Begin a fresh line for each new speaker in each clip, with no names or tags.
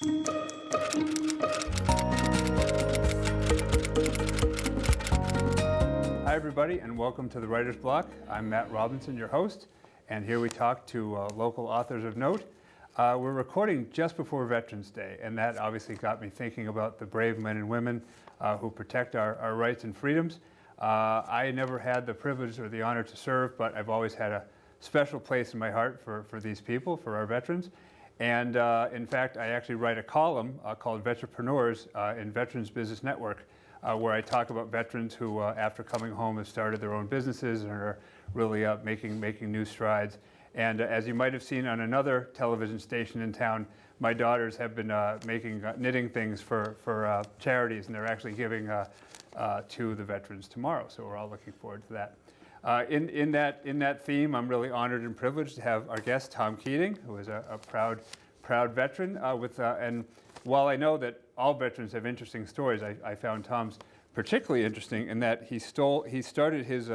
Hi everybody, and welcome to the Writer's Block. I'm Matt Robinson, your host, and here we talk to local authors of note. We're recording just before Veterans Day, and that obviously got me thinking about the brave men and women who protect our rights and freedoms. I never had the privilege or the honor to serve, but I've always had a special place in my heart for these people, for our veterans. And in fact, I actually write a column called Veterpreneurs in Veterans Business Network, where I talk about veterans who, after coming home, have started their own businesses and are really making new strides. And as you might have seen on another television station in town, my daughters have been making knitting things for charities, and they're actually giving to the veterans tomorrow. So we're all looking forward to that. In that theme, I'm really honored and privileged to have our guest Tom Keating, who is a proud veteran. And while I know that all veterans have interesting stories, I found Tom's particularly interesting in that he started his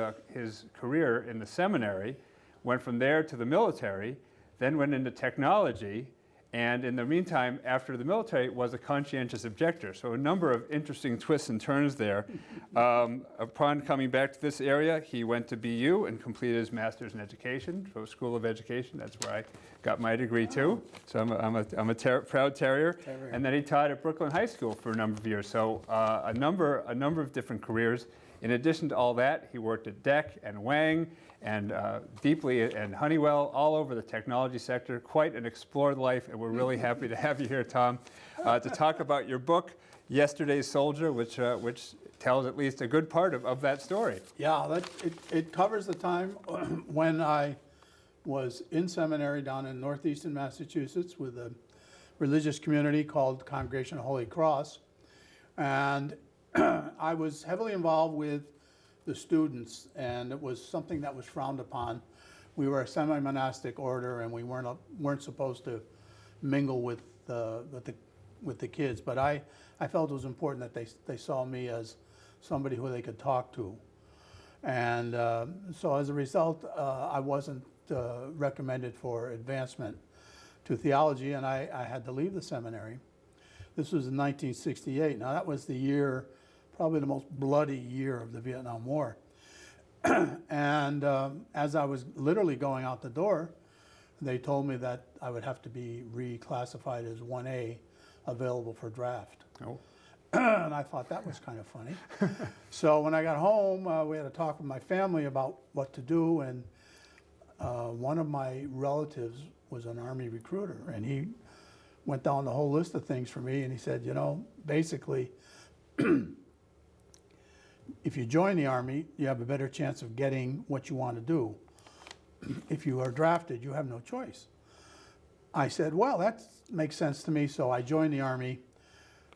career in the seminary, went from there to the military, then went into technology, and in the meantime, after the military, was a conscientious objector. So a number of interesting twists and turns there. Upon coming back to this area, he went to BU and completed his master's in education, so School of Education. That's where I got my degree too. So I'm a proud terrier. And then he taught at Brooklyn High School for a number of years. So a number of different careers. In addition to all that, he worked at DEC and Wang and deeply in Honeywell, all over the technology sector. Quite an explored life, and we're really happy to have you here, Tom, to talk about your book, Yesterday's Soldier, which tells at least a good part of that story.
Yeah, it covers the time when I was in seminary down in northeastern Massachusetts with a religious community called Congregation of Holy Cross. And I was heavily involved with the students, and it was something that was frowned upon. We were a semi-monastic order, and we weren't supposed to mingle with the kids. But I felt it was important that they saw me as somebody who they could talk to. And so as a result, I wasn't recommended for advancement to theology, and I had to leave the seminary. This was in 1968. Now that was the year, probably the most bloody year of the Vietnam War. And as I was literally going out the door, they told me that I would have to be reclassified as 1A, available for draft.
Oh.
And I thought that was kind of funny. So when I got home, we had a talk with my family about what to do, and one of my relatives was an Army recruiter, and he went down the whole list of things for me, and he said, you know, basically, if you join the Army, you have a better chance of getting what you want to do. If you are drafted, you have no choice. I said, well, that makes sense to me, so I joined the Army,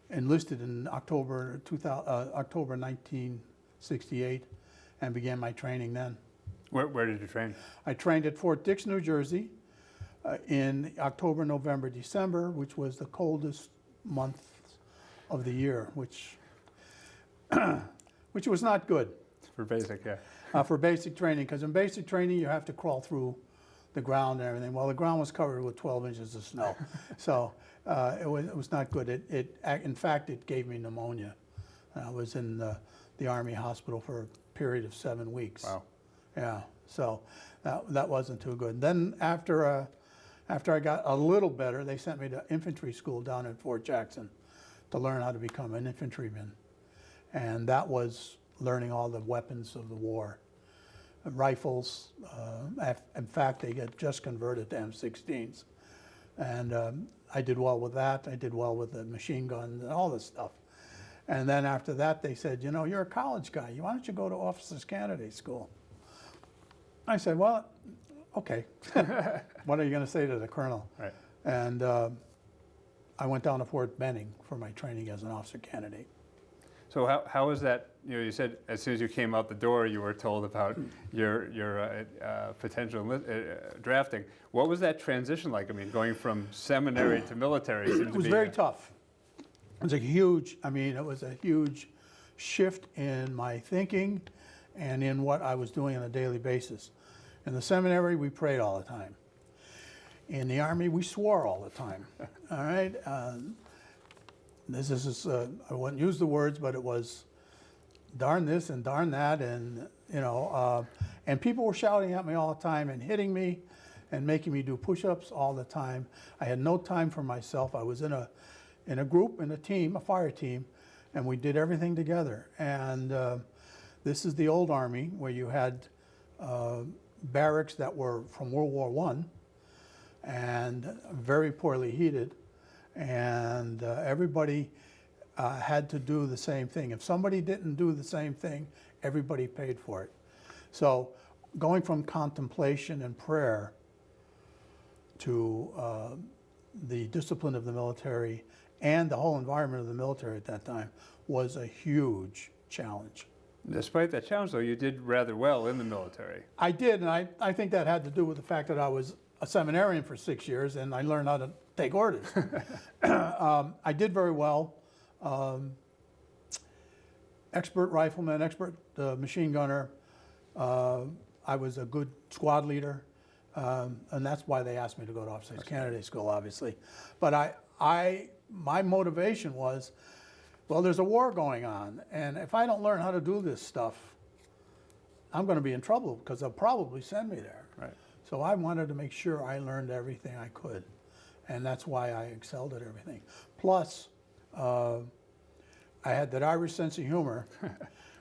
enlisted in October 1968, and began my training then.
Where did you train?
I trained at Fort Dix, New Jersey, in October, November, December, which was the coldest month of the year, which was not good.
For basic, yeah.
For basic training, because in basic training you have to crawl through the ground and everything. Well, the ground was covered with 12 inches of snow, so it was not good. In fact, it gave me pneumonia. I was in the Army hospital for a period of 7 weeks.
Wow.
Yeah, so that wasn't too good. Then after I got a little better, they sent me to infantry school down at Fort Jackson to learn how to become an infantryman. And that was learning all the weapons of the war. Rifles, in fact, they get just converted to M16s. And I did well with that. I did well with the machine guns and all this stuff. And then after that, they said, you know, you're a college guy. Why don't you go to officers candidate school? I said, well, okay. What are you going to say to the colonel?
Right.
And I went down to Fort Benning for my training as an officer candidate.
So how was that? You know, you said as soon as you came out the door, you were told about your potential drafting. What was that transition like? I mean, going from seminary to military seemed
It was very tough. It was a huge shift in my thinking and in what I was doing on a daily basis. In the seminary, we prayed all the time. In the Army, we swore all the time. All right? I wouldn't use the words, but it was darn this and darn that, and and people were shouting at me all the time and hitting me and making me do push-ups all the time. I had no time for myself. I was in a group, in a team, a fire team, and we did everything together. And this is the old Army, where you had barracks that were from World War I and very poorly heated, and everybody had to do the same thing. If somebody didn't do the same thing, everybody paid for it. So going from contemplation and prayer to the discipline of the military and the whole environment of the military at that time was a huge challenge.
Despite that challenge, though, you did rather well in the military.
I did, and I think that had to do with the fact that I was a seminarian for 6 years and I learned how to take orders. I did very well. Expert rifleman, expert machine gunner. I was a good squad leader, and that's why they asked me to go to Officers Candidate School, obviously. But my motivation was, well, there's a war going on, and if I don't learn how to do this stuff, I'm going to be in trouble because they'll probably send me there.
Right.
So I wanted to make sure I learned everything I could, and that's why I excelled at everything. Plus, I had that Irish sense of humor,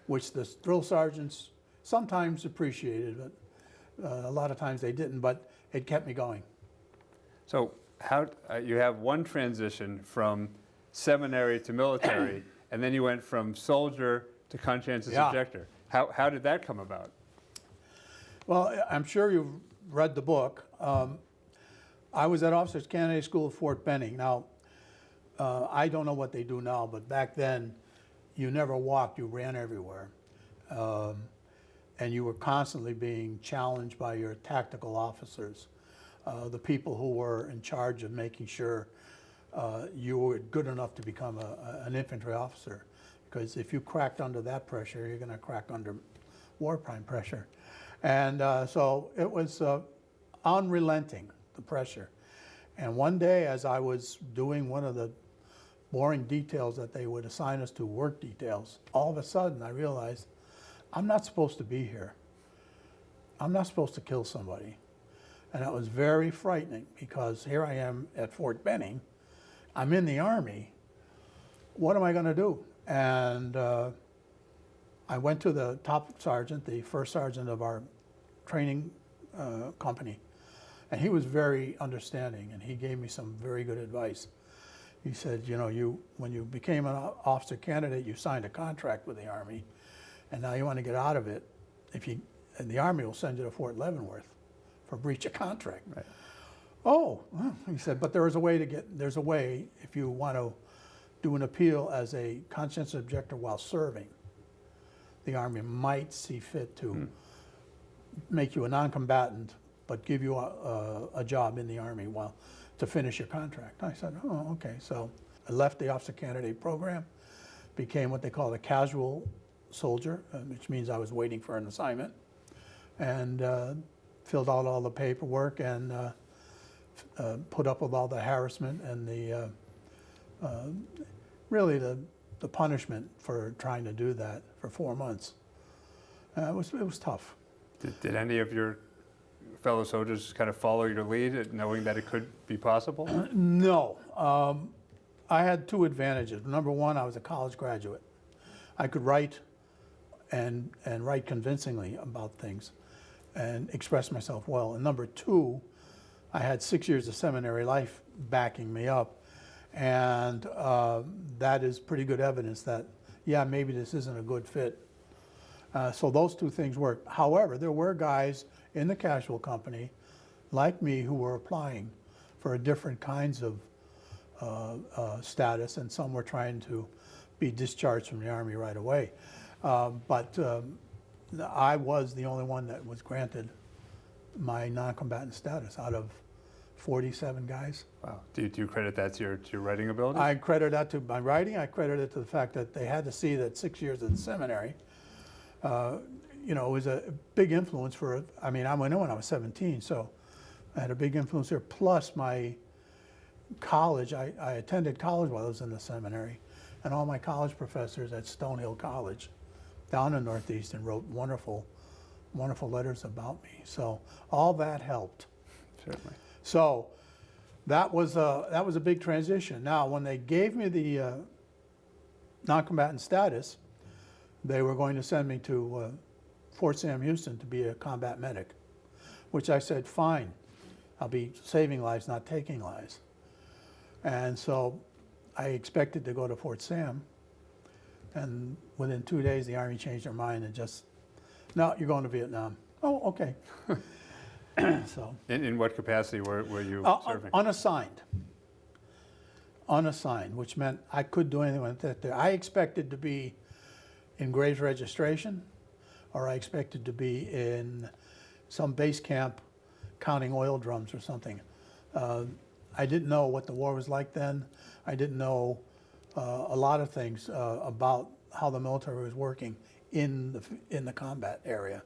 which the drill sergeants sometimes appreciated, but a lot of times they didn't, but it kept me going.
So how you have one transition from seminary to military, and then you went from soldier to conscientious objector. How did that come about?
Well, I'm sure you've read the book. I was at Officers Candidate School at Fort Benning. Now, I don't know what they do now, but back then, you never walked, you ran everywhere. And you were constantly being challenged by your tactical officers, the people who were in charge of making sure you were good enough to become an infantry officer. Because if you cracked under that pressure, you're going to crack under wartime pressure. And so it was unrelenting, the pressure. And one day, as I was doing one of the boring details that they would assign us to, work details, all of a sudden I realized I'm not supposed to be here. I'm not supposed to kill somebody. And that was very frightening because here I am at Fort Benning. I'm in the Army. What am I going to do? And I went to the top sergeant, the first sergeant of our training company, and he was very understanding, and he gave me some very good advice. He said, when you became an officer candidate, you signed a contract with the Army, and now you want to get out of it. And the Army will send you to Fort Leavenworth for breach of contract.
Right.
Oh, well, he said, but there's a way if you want to do an appeal as a conscientious objector while serving. The Army might see fit to make you a non-combatant, but give you a job in the Army to finish your contract. I said, oh, okay. So I left the officer candidate program, became what they call a casual soldier, which means I was waiting for an assignment, and filled out all the paperwork and put up with all the harassment and really the punishment for trying to do that for 4 months. It was tough.
Did any of your fellow soldiers kind of follow your lead, knowing that it could be possible?
No. I had two advantages. Number one, I was a college graduate. I could write and write convincingly about things and express myself well. And number two, I had 6 years of seminary life backing me up. And that is pretty good evidence that, yeah, maybe this isn't a good fit. So those two things worked. However, there were guys in the casual company like me who were applying for different kinds of status, and some were trying to be discharged from the Army right away. But I was the only one that was granted my non-combatant status out of 47 guys.
Wow. Do you credit that to your writing ability?
I credit that to my writing. I credit it to the fact that they had to see that 6 years in seminary, was a big influence for, I went in when I was 17, so I had a big influence there. Plus my college, I attended college while I was in the seminary, and all my college professors at Stonehill College down in Northeastern wrote wonderful, wonderful letters about me. So all that helped.
Certainly.
So that was a big transition. Now, when they gave me the non-combatant status, they were going to send me to Fort Sam Houston to be a combat medic, which I said, fine, I'll be saving lives, not taking lives. And so I expected to go to Fort Sam, and within 2 days the Army changed their mind and just, no, you're going to Vietnam. Oh, okay. So.
In what capacity were you serving?
Unassigned. Unassigned, which meant I could do anything with that there. I expected to be in Graves registration, or I expected to be in some base camp counting oil drums or something. I didn't know what the war was like then. I didn't know a lot of things about how the military was working in the combat area.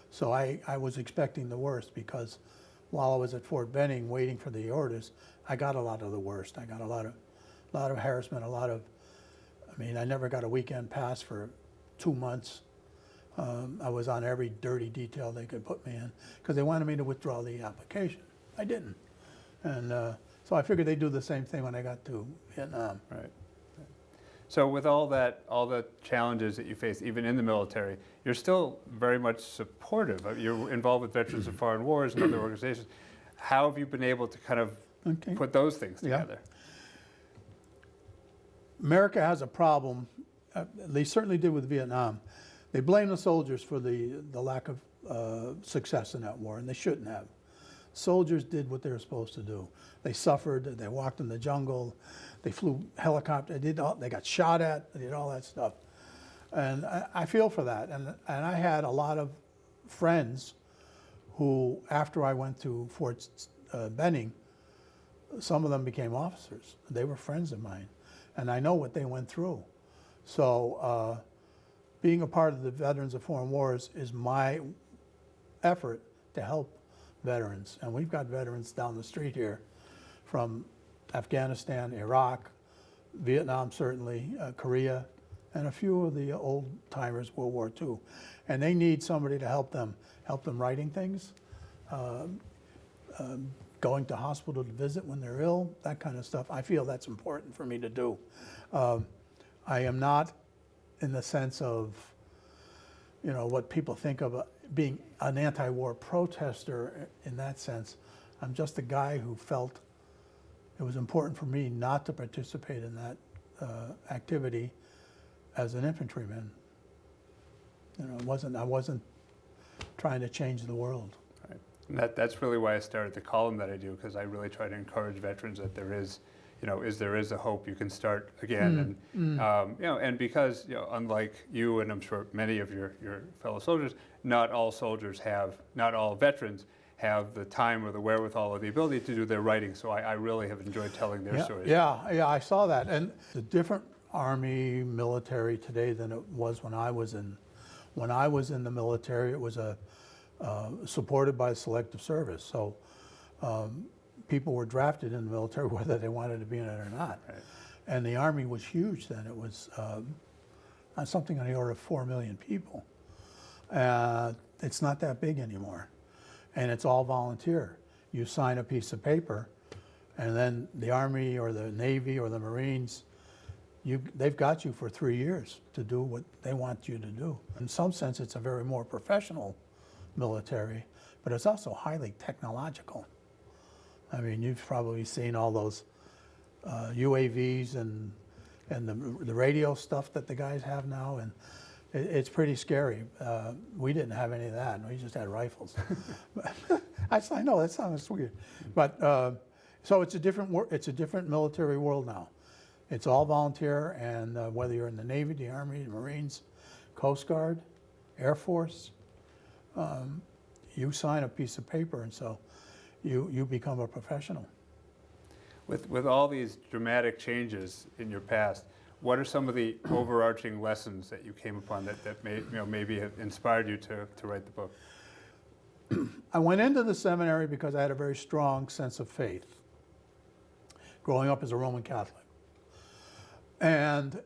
So I was expecting the worst, because while I was at Fort Benning waiting for the orders, I got a lot of the worst. I got a lot of harassment, I mean, I never got a weekend pass for 2 months. I was on every dirty detail they could put me in, because they wanted me to withdraw the application. I didn't. And so I figured they'd do the same thing when I got to Vietnam.
Right. So with all the challenges that you face, even in the military, you're still very much supportive. You're involved with Veterans of Foreign Wars and other organizations. How have you been able to kind of put those things together?
Yeah. America has a problem. They certainly did with Vietnam. They blame the soldiers for the lack of success in that war, and they shouldn't have. Soldiers did what they were supposed to do. They suffered, they walked in the jungle, they flew helicopters, they got shot at, they did all that stuff. And I feel for that. And I had a lot of friends who, after I went to Fort Benning, some of them became officers. They were friends of mine. And I know what they went through. So being a part of the Veterans of Foreign Wars is my effort to help veterans. And we've got veterans down the street here from Afghanistan, Iraq, Vietnam certainly, Korea, and a few of the old timers, World War II. And they need somebody to help them writing things, going to hospital to visit when they're ill, that kind of stuff. I feel that's important for me to do. I am not in the sense of, you know, what people think of being an anti-war protester in that sense. I'm just a guy who felt it was important for me not to participate in that activity as an infantryman. You know, I wasn't trying to change the world.
Right. And that's really why I started the column that I do, because I really try to encourage veterans that there is, you know, there is a hope. You can start again, and you know, and because, you know, unlike you and I'm sure many of your fellow soldiers, not all veterans have the time or the wherewithal or the ability to do their writing. So I really have enjoyed telling their stories.
Yeah, I saw that, and it's a different Army military today than it was when I was in. When I was in the military, it was supported by selective service. So people were drafted in the military whether they wanted to be in it or not.
Right.
And the Army was huge then. It was something on the order of 4 million people. It's not that big anymore. And it's all volunteer. You sign a piece of paper, and then the Army or the Navy or the Marines, they've got you for 3 years to do what they want you to do. In some sense, it's a very more professional military, but it's also highly technological. I mean, you've probably seen all those UAVs and the radio stuff that the guys have now, and it's pretty scary. We didn't have any of that. We just had rifles. I know that sounds weird, but so it's a different military world now. It's all volunteer, and whether you're in the Navy, the Army, the Marines, Coast Guard, Air Force, you sign a piece of paper, and so you become a professional.
With all these dramatic changes in your past, what are some of the overarching lessons that you came upon that maybe have inspired you to write the book?
I went into the seminary because I had a very strong sense of faith, growing up as a Roman Catholic. And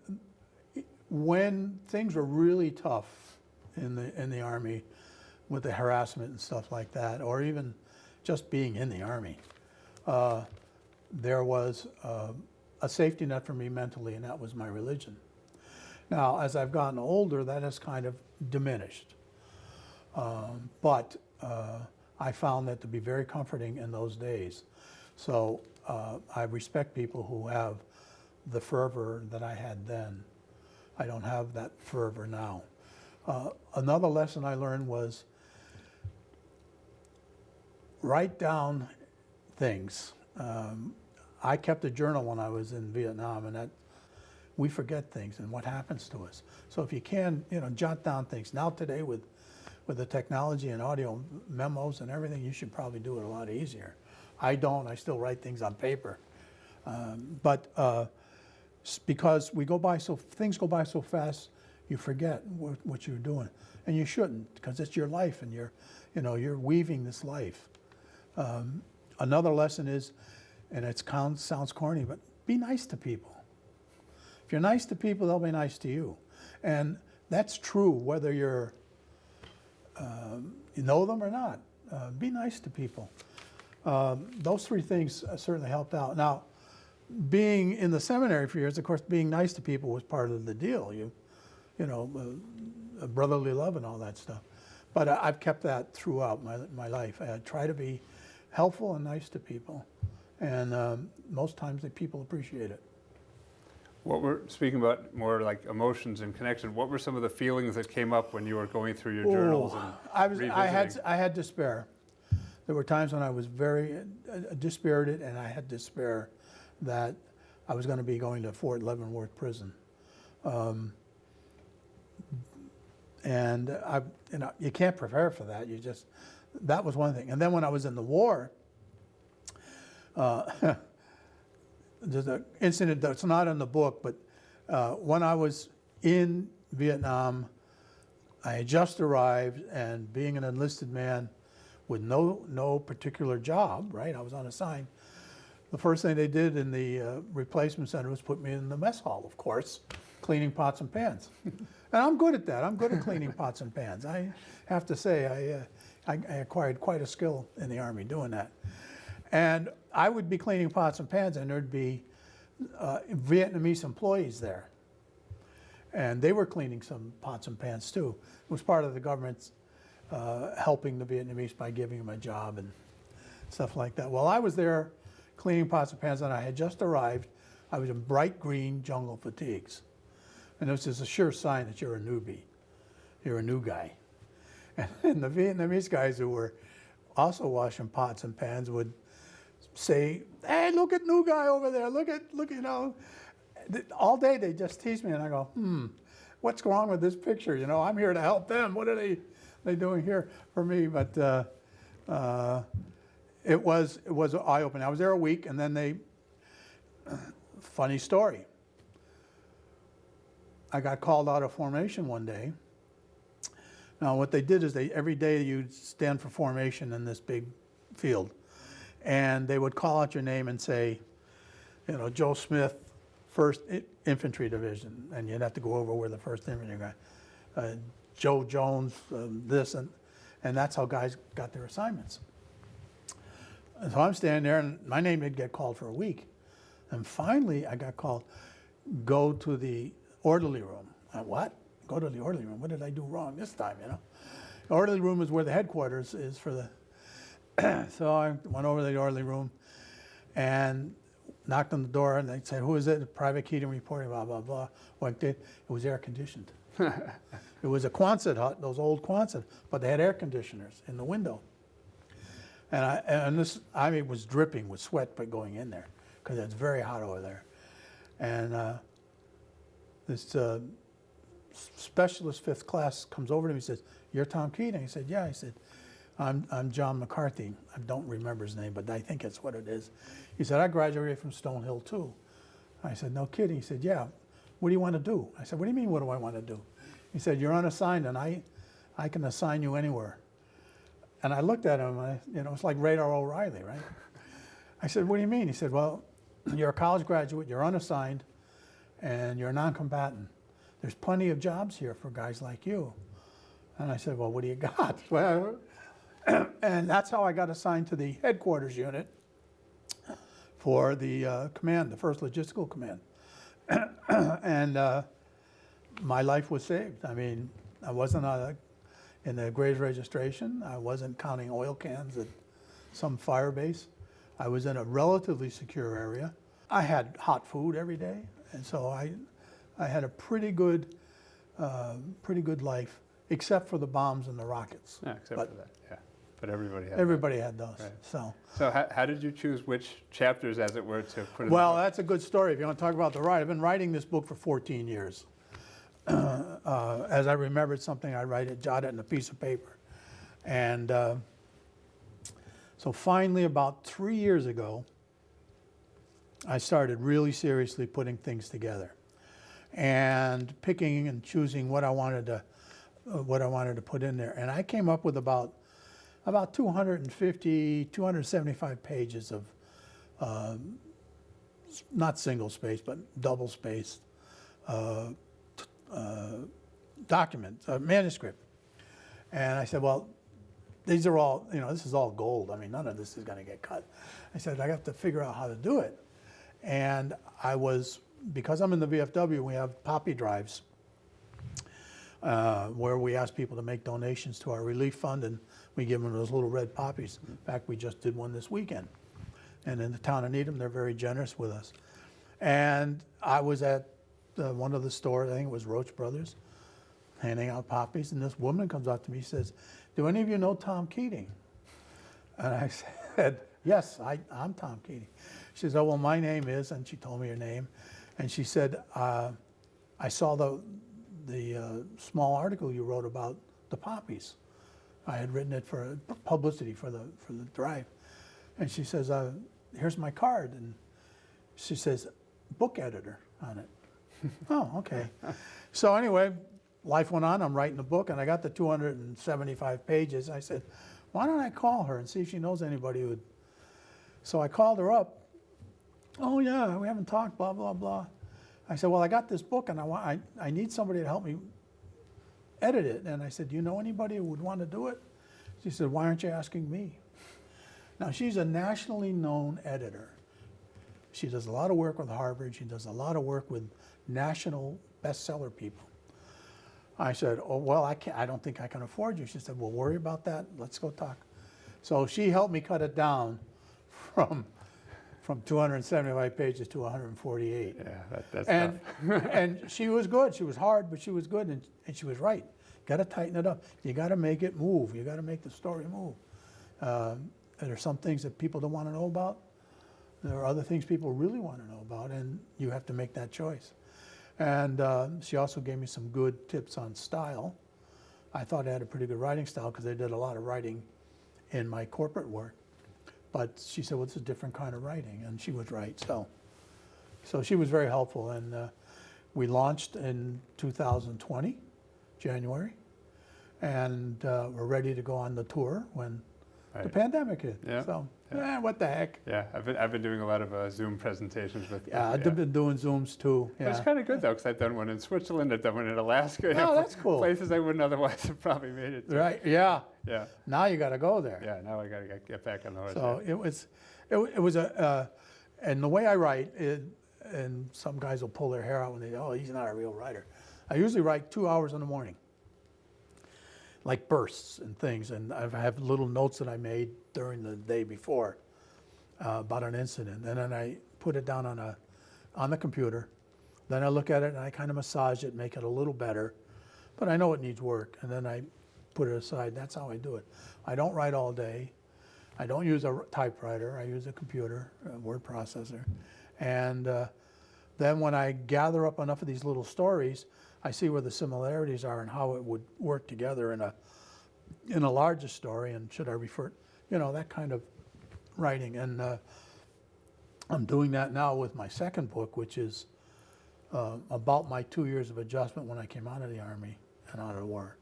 when things were really tough in the Army with the harassment and stuff like that, or even just being in the Army, there was a safety net for me mentally, and that was my religion. Now, as I've gotten older, that has kind of diminished. But I found that to be very comforting in those days. So I respect people who have the fervor that I had then. I don't have that fervor now. Another lesson I learned was write down things. I kept a journal when I was in Vietnam, and that we forget things and what happens to us. So if you can, jot down things. Now today with the technology and audio memos and everything, you should probably do it a lot easier. I don't. I still write things on paper. Because things go by so fast, you forget what you're doing, and you shouldn't, because it's your life, and you're weaving this life. Another lesson is, and it sounds corny, but be nice to people. If you're nice to people, they'll be nice to you, and that's true whether you know them or not. Be nice to people. Those three things certainly helped out. Now, being in the seminary for years, of course, being nice to people was part of the deal. Brotherly love and all that stuff. But I've kept that throughout my life. I try to be helpful and nice to people, and most times the people appreciate it.
What we're speaking about more like emotions and connection. What were some of the feelings that came up when you were going through your journals and revisiting?
I had despair. There were times when I was very dispirited, and I had despair that I was going to be going to Fort Leavenworth Prison. And you can't prepare for that. That was one thing. And then when I was in the war, there's an incident that's not in the book, but when I was in Vietnam, I had just arrived, and being an enlisted man with no particular job, right? I was unassigned. The first thing they did in the replacement center was put me in the mess hall, of course, cleaning pots and pans. And I'm good at that. I'm good at cleaning pots and pans. I have to say, I acquired quite a skill in the Army doing that. And I would be cleaning pots and pans, and there'd be Vietnamese employees there. And they were cleaning some pots and pans too. It was part of the government's helping the Vietnamese by giving them a job and stuff like that. Well, I was there cleaning pots and pans, and I had just arrived. I was in bright green jungle fatigues. And this is a sure sign that you're a newbie. You're a new guy. And the Vietnamese guys who were also washing pots and pans would say, "Hey, look at new guy over there. Look, all day they just tease me, and I go, what's wrong with this picture? I'm here to help them. What are they doing here for me? But it was eye-opening. I was there a week, and then funny story. I got called out of formation one day. Now, what they did is every day you'd stand for formation in this big field, and they would call out your name and say, Joe Smith, 1st Infantry Division, and you'd have to go over where the 1st Infantry guy, Joe Jones, this, and that's how guys got their assignments. And so I'm standing there, and my name didn't get called for a week. And finally, I got called, go to the orderly room. What? Go to the orderly room? What did I do wrong this time, The orderly room is where the headquarters is for the... So I went over to the orderly room and knocked on the door, and they said, "Who is it?" Private Keating reporting, blah, blah, blah. Went in. It was air conditioned. It was a Quonset hut, those old Quonset, but they had air conditioners in the window. And it was dripping with sweat by going in there, because it's very hot over there. And this specialist 5th class comes over to me and says, "You're Tom Keating?" I said, "Yeah." He said, I'm John McCarthy. I don't remember his name, but I think it's what it is. He said, "I graduated from Stonehill too." I said, "No kidding." He said, "Yeah. What do you want to do?" I said, "What do you mean, what do I want to do?" He said, "You're unassigned, and I can assign you anywhere." And I looked at him, it's like Radar O'Reilly, right? I said, what do you mean? He said, well, you're a college graduate, you're unassigned, and you're a non-combatant. There's plenty of jobs here for guys like you. And I said, well, what do you got? Well, and that's how I got assigned to the headquarters unit for the command, the 1st Logistical Command. And my life was saved. I mean, I wasn't in the Graves registration. I wasn't counting oil cans at some fire base. I was in a relatively secure area. I had hot food every day, and so I had a pretty good life, except for the bombs and the rockets.
Yeah, except for that, yeah. But everybody had
those.
Right.
So
how did you choose which chapters, as it were, to put in
well,
the book?
that's a good story. If you want to talk about the ride, I've been writing this book for 14 years. As I remembered something, I jot it in a piece of paper. And so finally, about 3 years ago, I started really seriously putting things together and picking and choosing what I wanted to put in there. And I came up with about 250, 275 pages of not single spaced, but double spaced document, manuscript. And I said, well, these are all, this is all gold. I mean, none of this is going to get cut. I said, I have to figure out how to do it. And because I'm in the VFW, we have poppy drives where we ask people to make donations to our relief fund, and we give them those little red poppies. In fact, we just did one this weekend. And in the town of Needham, they're very generous with us. And I was at one of the stores, I think it was Roach Brothers, handing out poppies, and this woman comes up to me and says, do any of you know Tom Keating? And I said, yes, I'm Tom Keating. She says, oh, well, my name is, and she told me her name, and she said, I saw the small article you wrote about the poppies. I had written it for publicity for the drive. And she says, here's my card. And she says, book editor on it. Oh, okay. So anyway, life went on. I'm writing a book, and I got the 275 pages. I said, why don't I call her and see if she knows anybody who would. So I called her up. Oh, yeah, we haven't talked, blah, blah, blah. I said, well, I got this book, and I need somebody to help me edit it. And I said, do you know anybody who would want to do it? She said, why aren't you asking me? Now, she's a nationally known editor. She does a lot of work with Harvard. She does a lot of work with national bestseller people. I said, oh, well, I don't think I can afford you. She said, well, worry about that. Let's go talk. So she helped me cut it down from 275 pages to 148.
Yeah, that's
and,
tough.
And she was good. She was hard, but she was good, and she was right. Got to tighten it up. You got to make it move. You got to make the story move. There are some things that people don't want to know about. There are other things people really want to know about, and you have to make that choice. And she also gave me some good tips on style. I thought I had a pretty good writing style because I did a lot of writing in my corporate work. But she said, well, it's a different kind of writing, and she was right. So she was very helpful, and we launched in 2020, January, and we're ready to go on the tour when the pandemic hit.
Yeah.
So, what the heck?
Yeah, I've been doing a lot of Zoom presentations with.
Yeah, I've been doing Zooms too. Yeah.
But it's kind of good though, because I've done one in Switzerland, I've done one in Alaska.
Oh, that's cool.
Places I wouldn't otherwise have probably made it to.
Right. Yeah.
Yeah.
Now you got to go there.
Yeah. Now I got to get back on the horse.
So it was and the way I write, and some guys will pull their hair out when they, oh, he's not a real writer. I usually write 2 hours in the morning, like bursts and things, and I have little notes that I made during the day before about an incident, and then I put it down on the computer. Then I look at it and I kind of massage it, make it a little better, but I know it needs work, and then I put it aside. That's how I do it. I don't write all day. I don't use a typewriter. I use a computer, a word processor, and then when I gather up enough of these little stories, I see where the similarities are and how it would work together in a larger story, and should I refer, that kind of writing. And I'm doing that now with my second book, which is about my 2 years of adjustment when I came out of the Army and out of the war.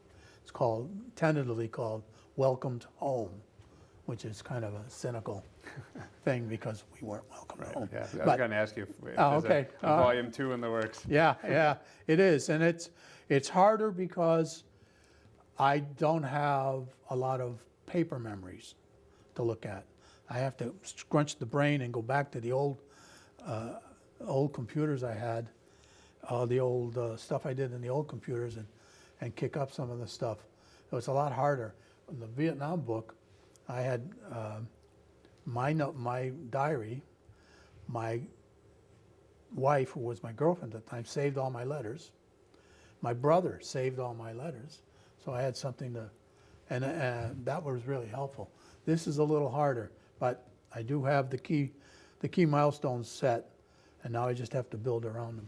It's called, tentatively called Welcome Home, which is kind of a cynical thing because we weren't welcome home.
Yeah, I was
But-
going to ask you if
Oh,
there's
okay.
a volume 2 in the works.
Yeah, it is, and it's harder because I don't have a lot of paper memories to look at. I have to scrunch the brain and go back to the old computers I had, the old stuff I did in the old computers, and kick up some of the stuff. It was a lot harder. In the Vietnam book, I had my diary. My wife, who was my girlfriend at the time, saved all my letters. My brother saved all my letters, so I had something to, and that was really helpful. This is a little harder, but I do have the key milestones set, and now I just have to build around them.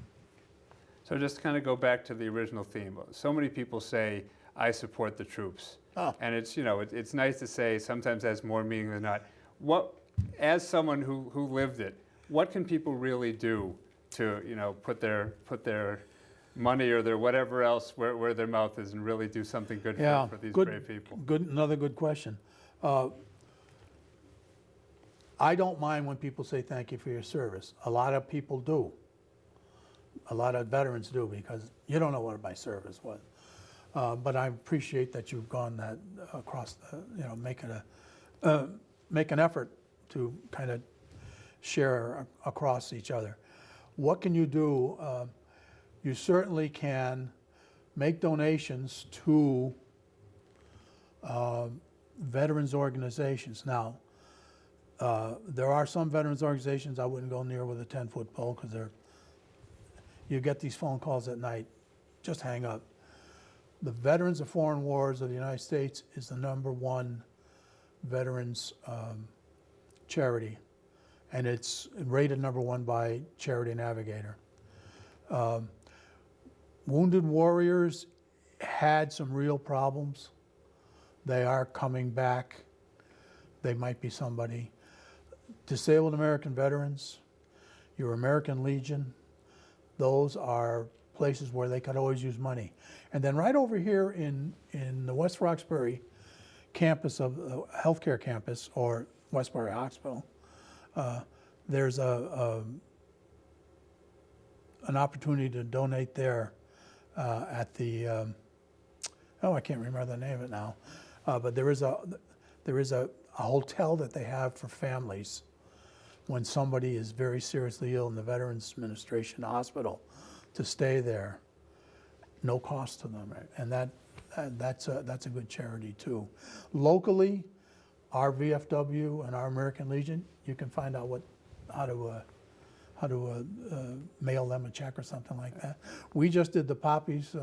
So just to kind of go back to the original theme, so many people say, I support the troops.
Oh.
And it's, it's nice to say sometimes has more meaning than not. What, as someone who lived it, what can people really do to, put their money or their whatever else where their mouth is and really do something good for these brave people?
Another good question. I don't mind when people say thank you for your service. A lot of people do. A lot of veterans do, because you don't know what my service was. But I appreciate that you've gone that across the, make an effort to kind of share across each other. What can you do? You certainly can make donations to veterans organizations. Now, there are some veterans organizations I wouldn't go near with a 10-foot pole, because you get these phone calls at night, just hang up. The Veterans of Foreign Wars of the United States is the #1 veterans charity, and it's rated #1 by Charity Navigator. Wounded Warriors had some real problems. They are coming back. They might be somebody. Disabled American Veterans, your American Legion, those are places where they could always use money. And then right over here in the West Roxbury campus of the healthcare campus, or Westbury Hospital, there's an opportunity to donate there at the, I can't remember the name of it now, but there is a hotel that they have for families when somebody is very seriously ill in the Veterans Administration hospital, to stay there, no cost to them. Right. And that's a good charity too. Locally, our VFW and our American Legion, you can find out how to mail them a check or something like that. We just did the Poppies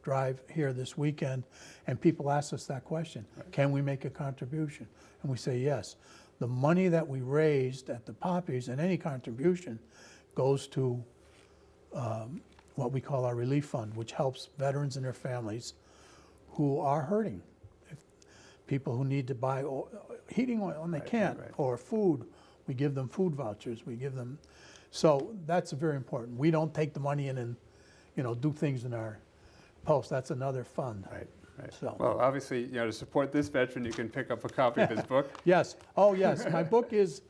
drive here this weekend, and people asked us that question: right. Can we make a contribution? And we say yes. The money that we raised at the Poppies, and any contribution, goes to what we call our relief fund, which helps veterans and their families who are hurting. If people who need to buy heating oil and they can't, or food, we give them food vouchers. We give them, so that's very important. We don't take the money in and do things in our post. That's another fund.
Right. Right.
So.
Well, obviously, to support this veteran, you can pick up a copy of his book.
Yes. Oh, yes. My book is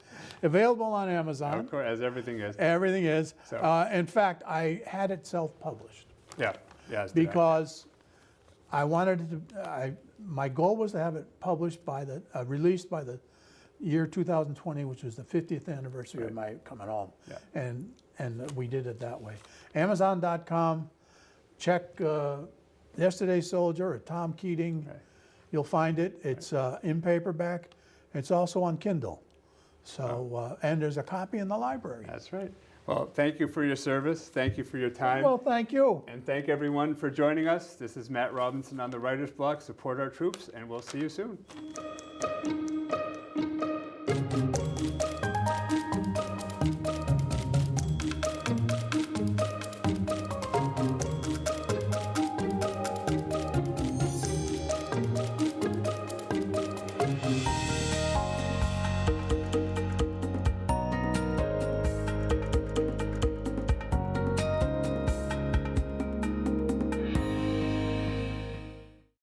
available on Amazon.
Of course, as everything is.
Everything is.
So.
In fact, I had it self-published.
Yeah.
Because I wanted to. My goal was to have it published released by the year 2020, which was the 50th anniversary of my coming home. Yeah. And we did it that way. Amazon.com. Check. Yesterday's Soldier or Tom Keating, you'll find it. It's in paperback. It's also on Kindle. So, and there's a copy in the library.
That's right. Well, thank you for your service. Thank you for your time.
Well, thank you.
And thank everyone for joining us. This is Matt Robinson on the Writer's Block. Support our troops, and we'll see you soon.